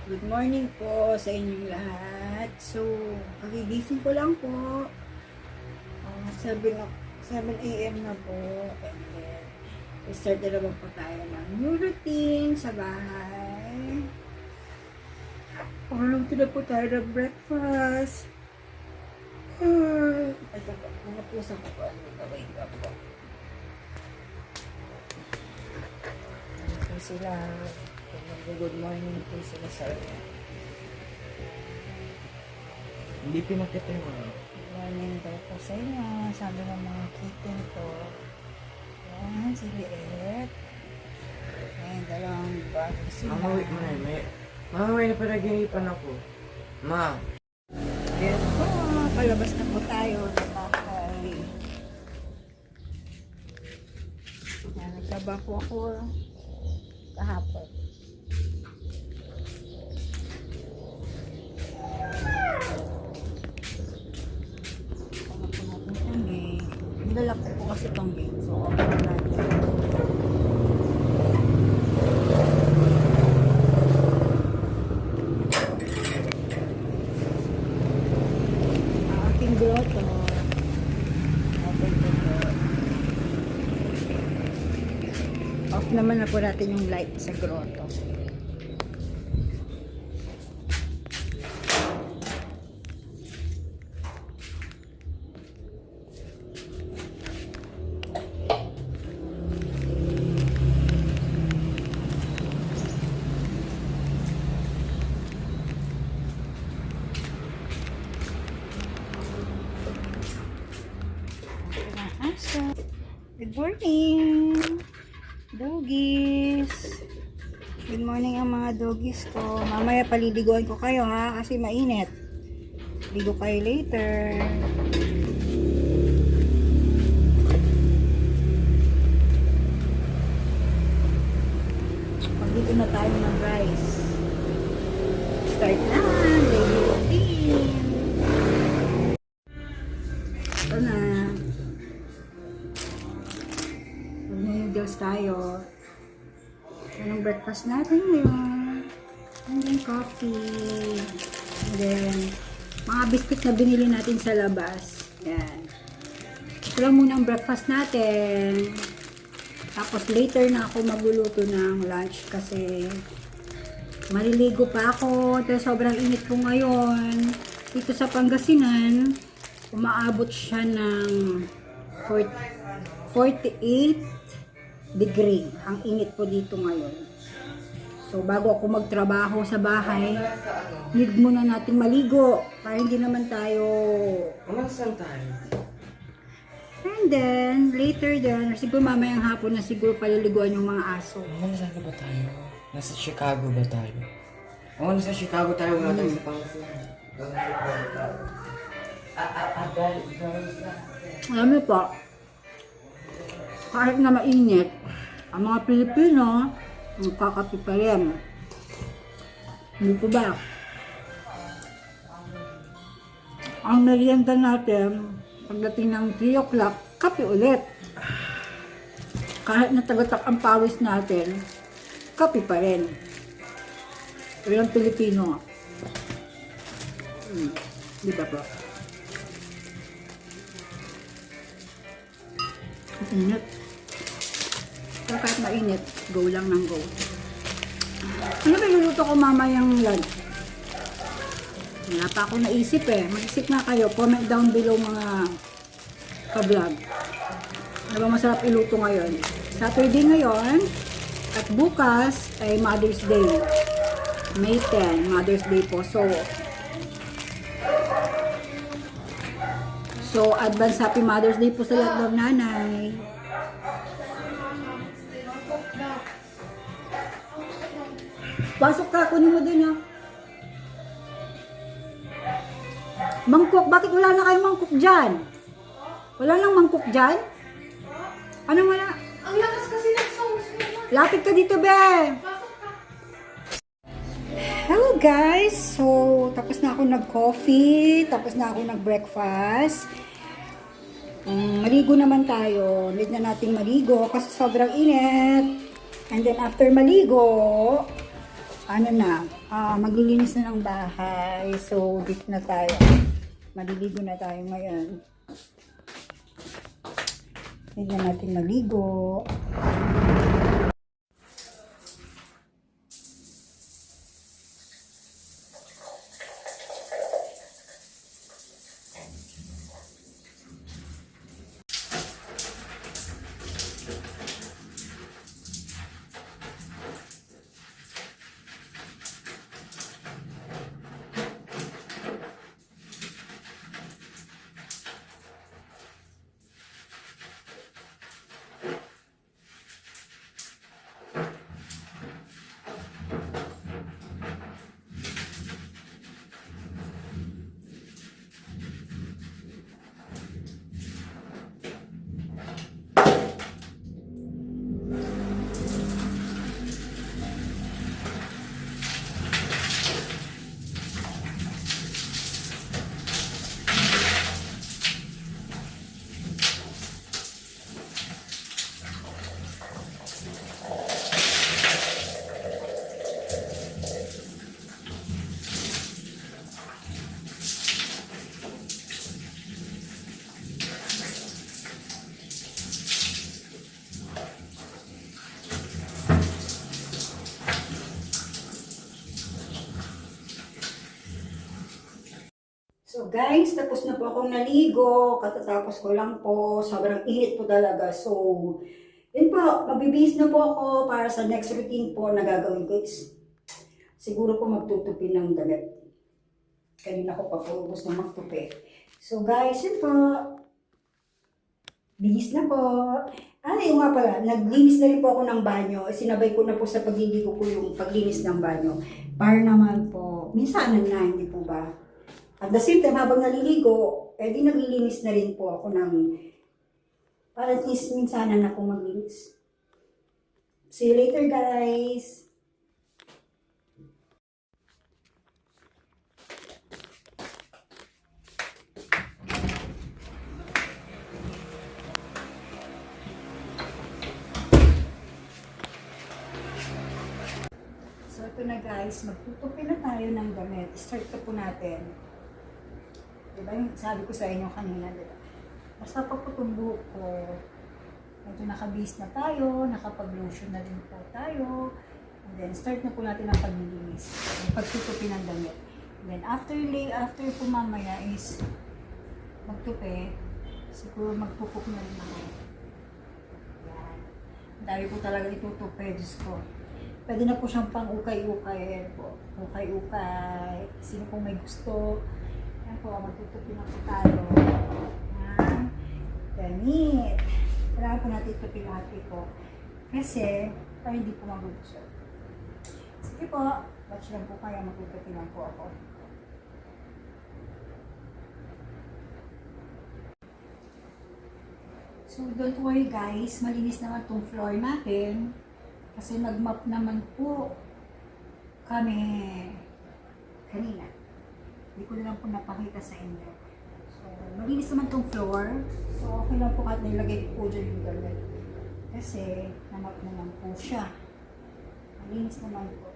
Good morning po sa inyong lahat. So, kagigising ko lang po. 7 a.m. na po. And then, start na naman po tayo ng new routine sa bahay. Luto na po tayo ng breakfast. Ito po, mga pusa ko po. Wake up po. Ito sila. Good morning po sila sa inyo. Hindi pinakita yung Good morning daw po sa inyo. Sabi ng mga kitten ko. Yan, si Liet. Ayan, dalawang bago sila. Mamaway na panaginipan ako. Ma. Ayan po, palabas na po tayo ng bahay. Ayan, nagtaba po ako kahapon. Nilala ko po kasi itong game. So, okay na natin. Ang ating grotto. Open po po. Off naman na po natin yung light sa grotto. Good morning, doggies. Good morning ang mga doggies ko. Mamaya paliliguan ko kayo ha, kasi mainit. Ligo kayo later. Pagdito na tayo ng rice. Start na, daily routine. Ito na. Mag-noodles tayo. Anong breakfast natin ngayon? And then coffee. And then, mga biscuit na binili natin sa labas. Yan. Ito lang muna ang breakfast natin. Tapos later na ako magluluto ng lunch kasi maliligo pa ako. Dahil sobrang init po ngayon. Dito sa Pangasinan, umaabot siya ng 48 degree. Ang init po dito ngayon. So, bago ako magtrabaho sa bahay, need muna natin maligo para hindi naman tayo. Saan tayo? And then, later then, siguro mamayang hapon na siguro paliliguan yung mga aso. Saan ba tayo? Nasa Chicago ba tayo? Nasa Chicago tayo. Wala tayo sa Pangasinan. Alam mo po, kahit na mainit, ang mga Pilipino, magkakape pa rin. Hindi po ba? Ang merienda natin, pagdating ng 3 o'clock, kape ulit. Kahit natagatak ang pawis natin, kape pa rin. Ilang Pilipino. Di ba po? Init. So, kahit mainit, go lang ng go. Ano ba niluluto ko mamayang lunch? Wala pa ako naisip eh. Mag-isip na kayo. Comment down below mga ka-vlog. Ano ba masarap iluto ngayon? Saturday ngayon. At bukas ay Mother's Day. May 10, Mother's Day po. So, advance Happy Mother's Day po sa lahat ng nanay. Pasok ka, kunin mo din ha. Mangkok, bakit wala na kayong mangkok dyan? Wala nang mangkok dyan? Anong wala? Ang lakas kasi ng sauce mo. Lapit ka dito, be! Hello guys! So, tapos na ako nag-coffee, tapos na ako nag-breakfast. Maligo naman tayo. Need na nating maligo kasi sobrang init. And then after maligo, ano na, Maglilinis na ng bahay. So, dito na tayo. Maliligo na tayo ngayon. Hindi na natin maligo. So guys, tapos na po akong naligo, katatapos ko lang po, sobrang init po talaga. So, yun po, magbibihis na po ako para sa next routine po na gagawin ko is siguro po magtutupi ng damit. Kanina ko pa po gusto magtupi. So guys, yun po, bihis na po. Yung nga pala, naglinis na rin po ako ng banyo. Sinabay ko na po sa pagliligo ko yung paglinis ng banyo. Para naman po, minsan na, hindi po ba? At the same time, habang naliligo, di naglilinis na rin po ako ng, para at least minsanan na po maglinis. See you later, guys! So ito na guys, magtutupi na tayo ng damit. Start na po natin. Diba yung sabi ko sa inyo kanina, diba? Basta pa po itong buhok ko, medyo nakabihis na tayo, nakapag-lotion na rin po tayo. And then, start na po natin ang paglilinis, yung pagtutupi ng damit. And then, after po mamaya is magtupi, siguro magpupuk na rin ako. Yan. Dahil po talaga itutupi, Diyos ko. Pwede na po siyang pang ukay-ukay po. Ukay-ukay. Sino pong may gusto. Yan po, magtutupi na po tayo. Yan. Ganit. Kailangan po natin tupi lahat po. Kasi, para hindi po magugusto. Sige po, watch lang po kaya magtutupi lang po ako. So, don't worry guys, malinis naman itong floor natin. Kasi nag-mop naman po kami kanina. Hindi ko na lang po napakita sa inyo. So, malinis naman itong floor. So, okay lang po kahit nilagay ko po dyan yung damit. Kasi, namap naman po siya. Malinis naman po.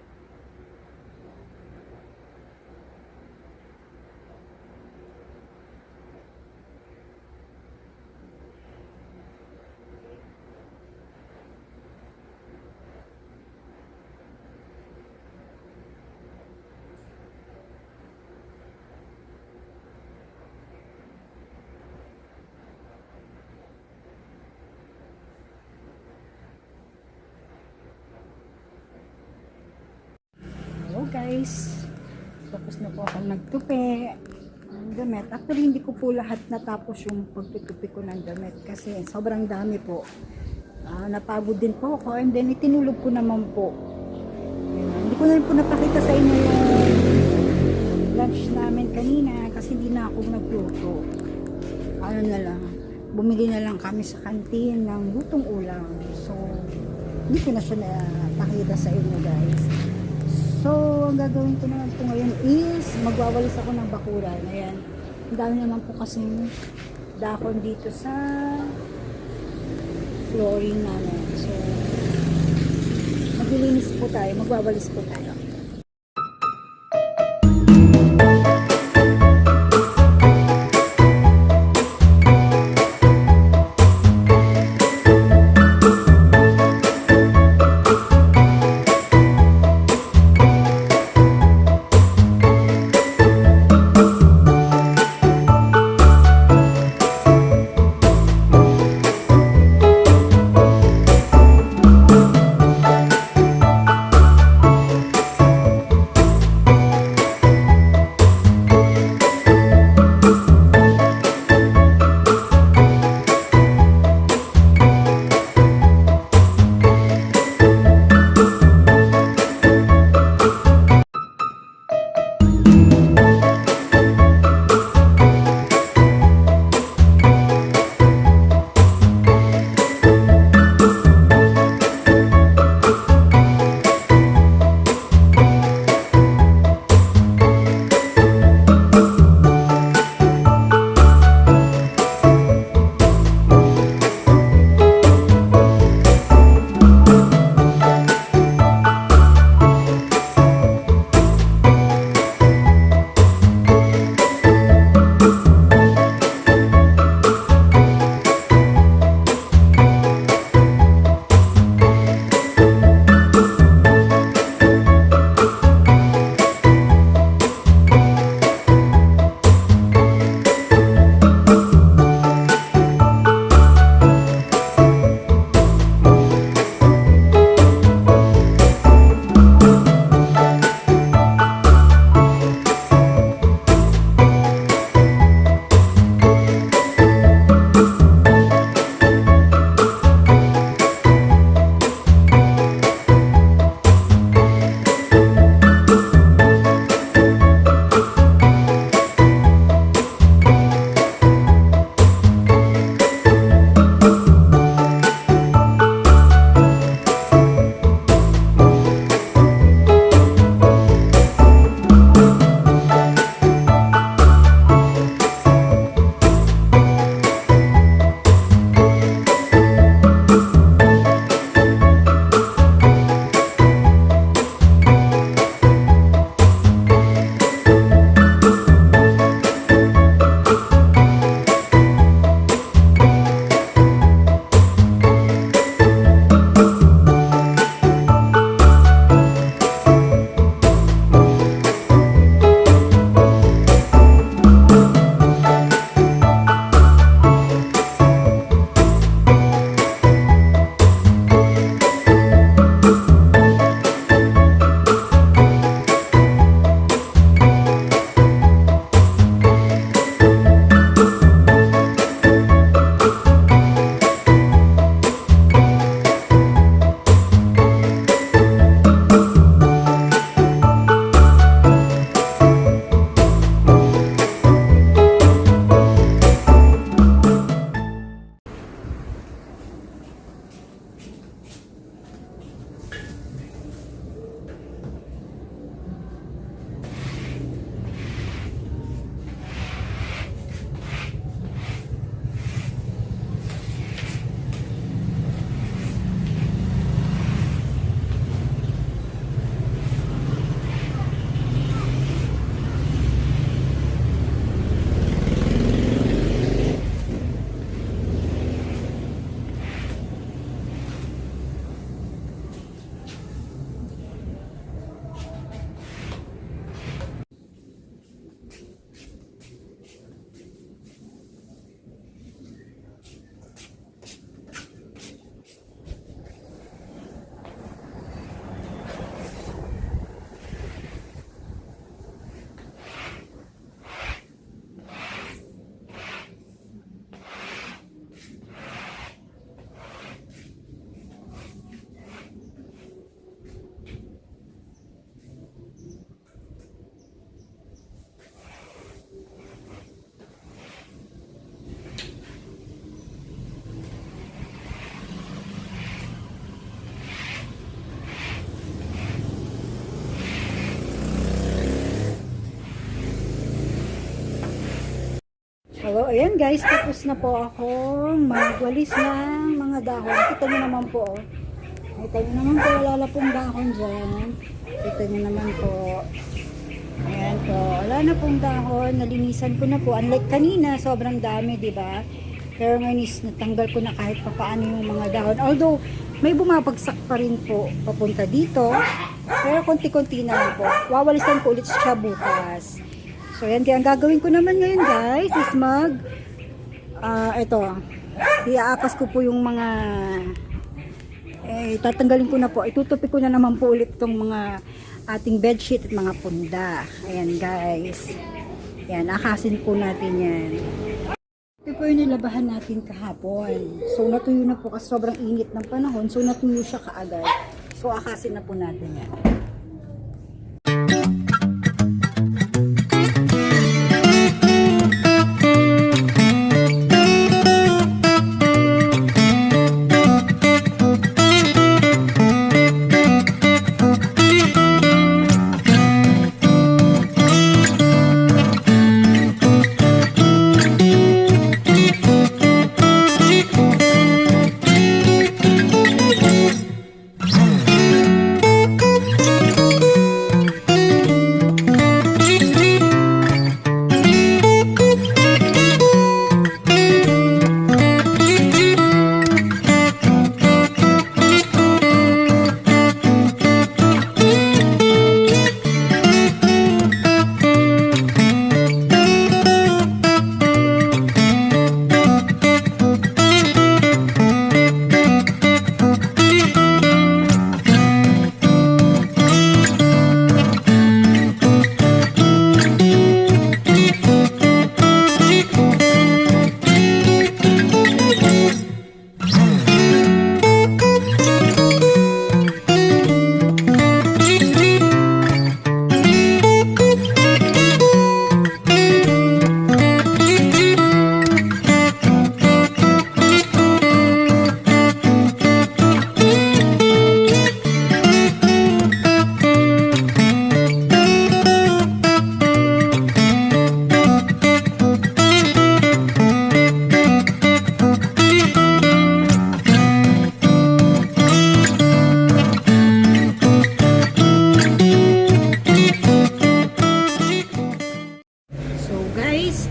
Guys, tapos na po akong nagtupi ng damit. Actually, hindi ko po lahat natapos yung pagtutupi ko ng damit kasi sobrang dami po. Napagod din po ako and then itinulog ko naman po. Hindi ko na rin po napakita sa inyo yung lunch namin kanina kasi hindi na ako nagluto. Ano na lang, bumili na lang kami sa kantin ng lutong ulam. So, hindi ko na siya napakita sa inyo guys. So, ang gagawin ko naman po ngayon is magwawalis ako ng bakuran. Ayan. Ang dami naman po kasing dahon dito sa flooring namin. So, maglilinis po tayo. Magwawalis po tayo. ayan guys, tapos na po akong magwalis ng mga dahon. Kita nyo naman po. Kita nyo naman po, wala na pong dahon dyan. Kita nyo naman po. Ayan po, wala na pong dahon. Nalinisan ko na po. Unlike kanina, sobrang dami, di ba? Pero ngayon is natanggal ko na kahit pa paano yung mga dahon. Although, may bumabagsak pa rin po papunta dito. Pero konti-konti na lang po. Wawalisan ko ulit siya bukas. So, yan. Kaya ang gagawin ko naman ngayon, guys, is iaakas ko po yung mga, tatanggalin ko na po. Itutupi ko na naman po ulit itong mga ating bedsheet at mga punda. Ayan, guys. Yan, akasin po natin yan. Ito po yung nilabahan natin kahapon. So, natuyo na po kasi sobrang init ng panahon. So, natuyo siya kaagad. So, akasin na po natin yan.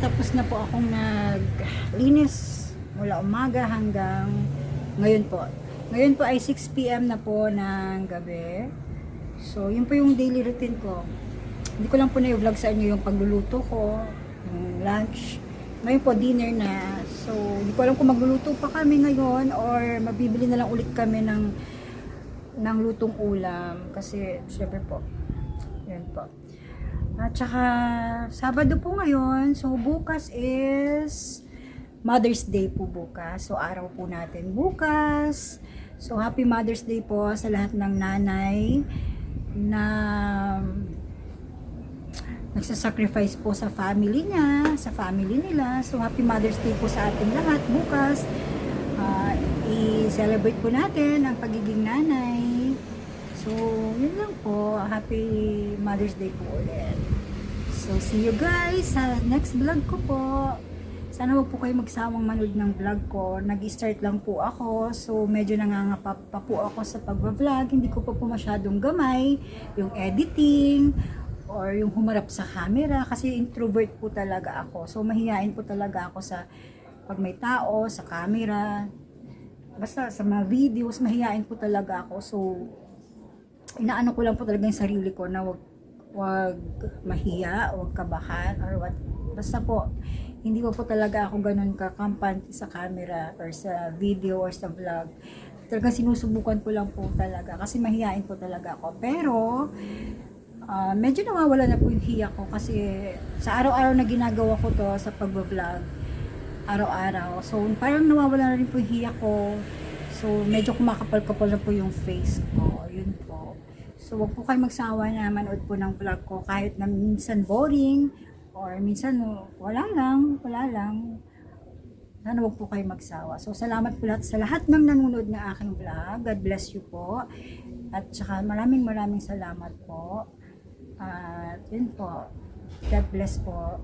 Tapos na po akong naglinis mula umaga hanggang ngayon po. Ngayon po ay 6 PM na po ng gabi. So, yun po yung daily routine ko. Hindi ko lang po na-vlog sa inyo yung pagluluto ko, yung lunch. Ngayon po, dinner na. So, hindi ko alam kung magluluto pa kami ngayon or mabibili na lang ulit kami ng lutong ulam. Kasi, syempre po, yun po. At saka, Sabado po ngayon. So, bukas is Mother's Day po bukas. So, araw po natin bukas. So, Happy Mother's Day po sa lahat ng nanay na nagsasacrifice po sa family niya, sa family nila. So, Happy Mother's Day po sa ating lahat bukas. I-celebrate po natin ang pagiging nanay. So, yun lang po. Happy Mother's Day po ulit. So, see you guys sa next vlog ko po. Sana wag po kayo magsawang manood ng vlog ko. Nag-start lang po ako. So, medyo nangangapa pa po ako sa pag-vlog. Hindi ko pa po masyadong gamay. Yung editing or yung humarap sa camera. Kasi introvert po talaga ako. So, mahihain po talaga ako sa pag may tao, sa camera. Basta sa mga videos, mahihain po talaga ako. So, inaano ko lang po talaga yung sarili ko na wag mahiya, wag kabahan, or what. Basta po, hindi po talaga ako ganun kakampante sa camera or sa video or sa vlog. Talagang sinusubukan ko lang po talaga kasi mahihain po talaga ako. Pero, medyo nawawala na po yung hiya ko kasi sa araw-araw na ginagawa ko to sa pag-vlog, araw-araw. So, parang nawawala na rin po yung hiya ko. So, medyo kumakapal-kapal na po yung face ko. Yun po. So, wag po kayo magsawa na manood po ng vlog ko kahit na minsan boring or minsan wala lang. Sana wag po kayo magsawa. So, salamat po sa lahat ng nanonood ng aking vlog. God bless you po. At saka maraming salamat po. At yun po. God bless po.